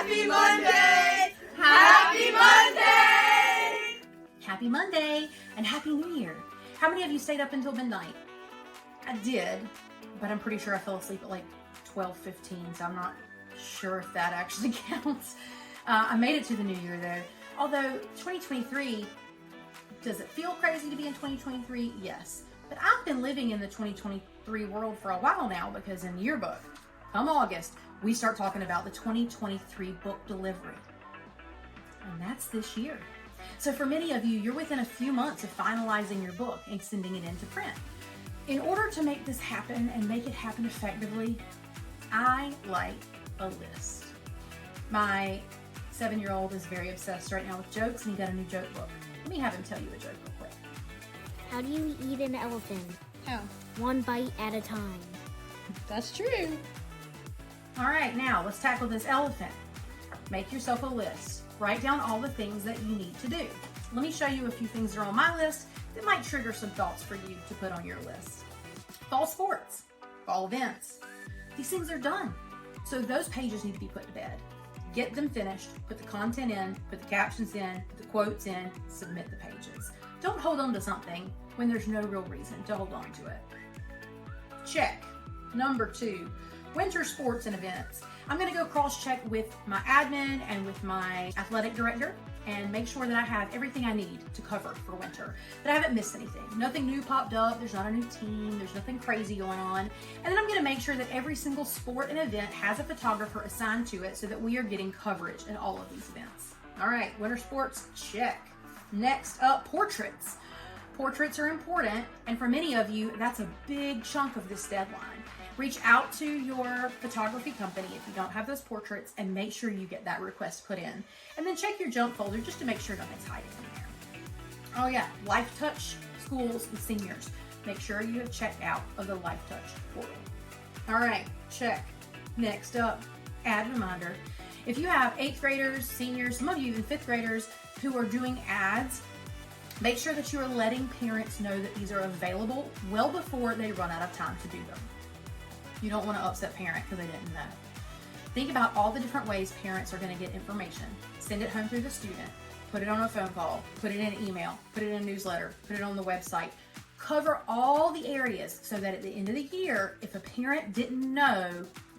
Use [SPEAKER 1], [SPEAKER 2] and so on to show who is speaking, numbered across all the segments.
[SPEAKER 1] Happy Monday! Happy Monday!
[SPEAKER 2] Happy Monday and Happy New Year. How many of you stayed up until midnight? I did, but I'm pretty sure I fell asleep at like 12:15, so I'm not sure if that actually counts. I made it to the new year though. Although 2023, does it feel crazy to be in 2023? Yes. But I've been living in the 2023 world for a while now because in yearbook, come August, we start talking about the 2023 book delivery. And that's this year. So for many of you, you're within a few months of finalizing your book and sending it into print. In order to make this happen and make it happen effectively, I like a list. My 7-year-old is very obsessed right now with jokes and he got a new joke book. Let me have him tell you a joke real quick.
[SPEAKER 3] How do you eat an elephant?
[SPEAKER 2] How?
[SPEAKER 3] One bite at a time.
[SPEAKER 2] That's true. All right, now let's tackle this elephant. Make yourself a list. Write down all the things that you need to do. Let me show you a few things that are on my list that might trigger some thoughts for you to put on your list. Fall sports, fall events. These things are done. So those pages need to be put to bed. Get them finished, put the content in, put the captions in, put the quotes in, submit the pages. Don't hold on to something when there's no real reason to hold on to it. Check. Number 2, winter sports and events. I'm gonna go cross-check with my admin and with my athletic director and make sure that I have everything I need to cover for winter, that I haven't missed anything. Nothing new popped up, there's not a new team, there's nothing crazy going on. And then I'm gonna make sure that every single sport and event has a photographer assigned to it so that we are getting coverage in all of these events. All right, winter sports, check. Next up, portraits. Portraits are important, and for many of you, that's a big chunk of this deadline. Reach out to your photography company if you don't have those portraits and make sure you get that request put in. And then check your junk folder just to make sure nothing's hiding in there. Oh yeah, Life Touch schools with seniors. Make sure you have checked out of the Life Touch portal. All right, check. Next up, add reminder. If you have 8th graders, seniors, some of you even 5th graders who are doing ads, make sure that you are letting parents know that these are available well before they run out of time to do them. You don't want to upset parent because they didn't know. Think about all the different ways parents are going to get information. Send it home through the student, put it on a phone call, put it in an email, put it in a newsletter, put it on the website. Cover all the areas so that at the end of the year, if a parent didn't know,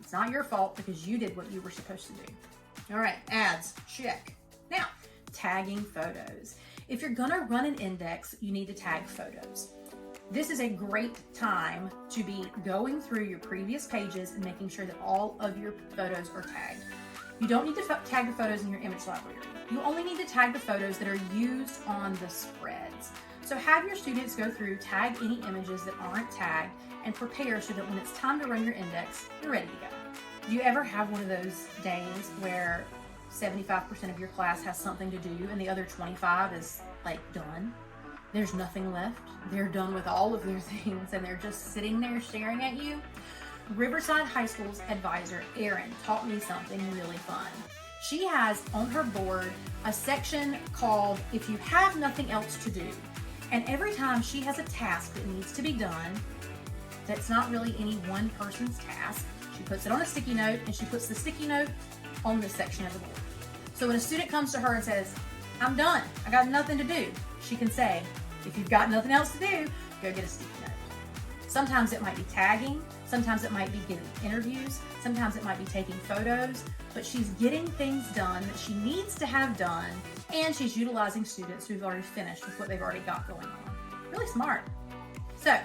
[SPEAKER 2] it's not your fault because you did what you were supposed to do. All right, ads, check. Now, tagging photos. If you're gonna run an index, you need to tag photos. This is a great time to be going through your previous pages and making sure that all of your photos are tagged. You don't need to tag the photos in your image library. You only need to tag the photos that are used on the spreads. So have your students go through, tag any images that aren't tagged, and prepare so that when it's time to run your index, you're ready to go. Do you ever have one of those days where 75% of your class has something to do and the other 25 is like done? There's nothing left. They're done with all of their things and they're just sitting there staring at you. Riverside High School's advisor, Erin, taught me something really fun. She has on her board a section called If You Have Nothing Else to Do. And every time she has a task that needs to be done, that's not really any one person's task, she puts it on a sticky note and she puts the sticky note on this section of the board. So when a student comes to her and says, I'm done, I got nothing to do, she can say, if you've got nothing else to do, go get a sticky note. Sometimes it might be tagging, sometimes it might be getting interviews, sometimes it might be taking photos, but she's getting things done that she needs to have done, and she's utilizing students who've already finished with what they've already got going on. Really smart. So,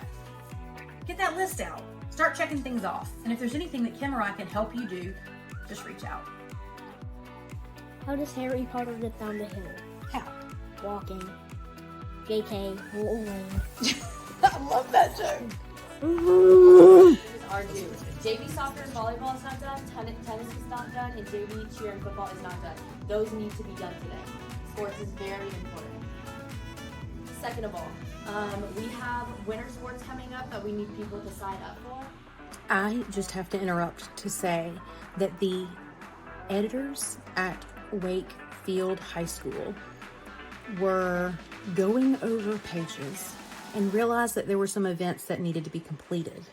[SPEAKER 2] get that list out. Start checking things off. And if there's anything that Kim or I can help you do, just reach out.
[SPEAKER 3] How does Harry Potter get down the hill?
[SPEAKER 2] How?
[SPEAKER 3] Walking. JK, rolling.
[SPEAKER 2] I love that joke.
[SPEAKER 4] Argue. JV soccer and volleyball is not done, tennis is not done, and JV cheer and football is not done. Those need to be done today. Sports is very important. Second of all, we have winter sports coming up that we need people to sign up for.
[SPEAKER 2] I just have to interrupt to say that the editors at Wakefield High School were going over pages and realized that there were some events that needed to be completed.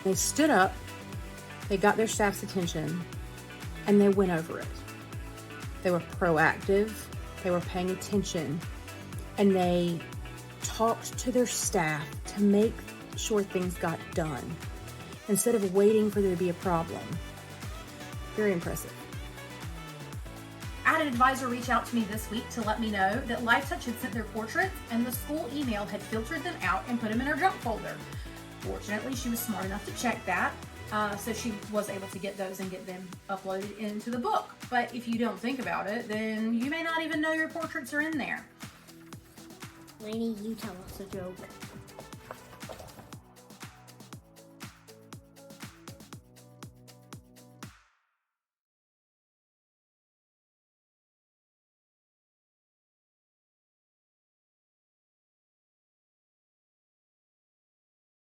[SPEAKER 2] They stood up, they got their staff's attention, and they went over it. They were proactive, they were paying attention, and they talked to their staff to make sure things got done instead of waiting for there to be a problem. Very impressive. I had an advisor reach out to me this week to let me know that LifeTouch had sent their portraits and the school email had filtered them out and put them in her junk folder. Fortunately, she was smart enough to check that, so she was able to get those and get them uploaded into the book. But if you don't think about it, then you may not even know your portraits are in there.
[SPEAKER 3] Lainey, you tell us a joke.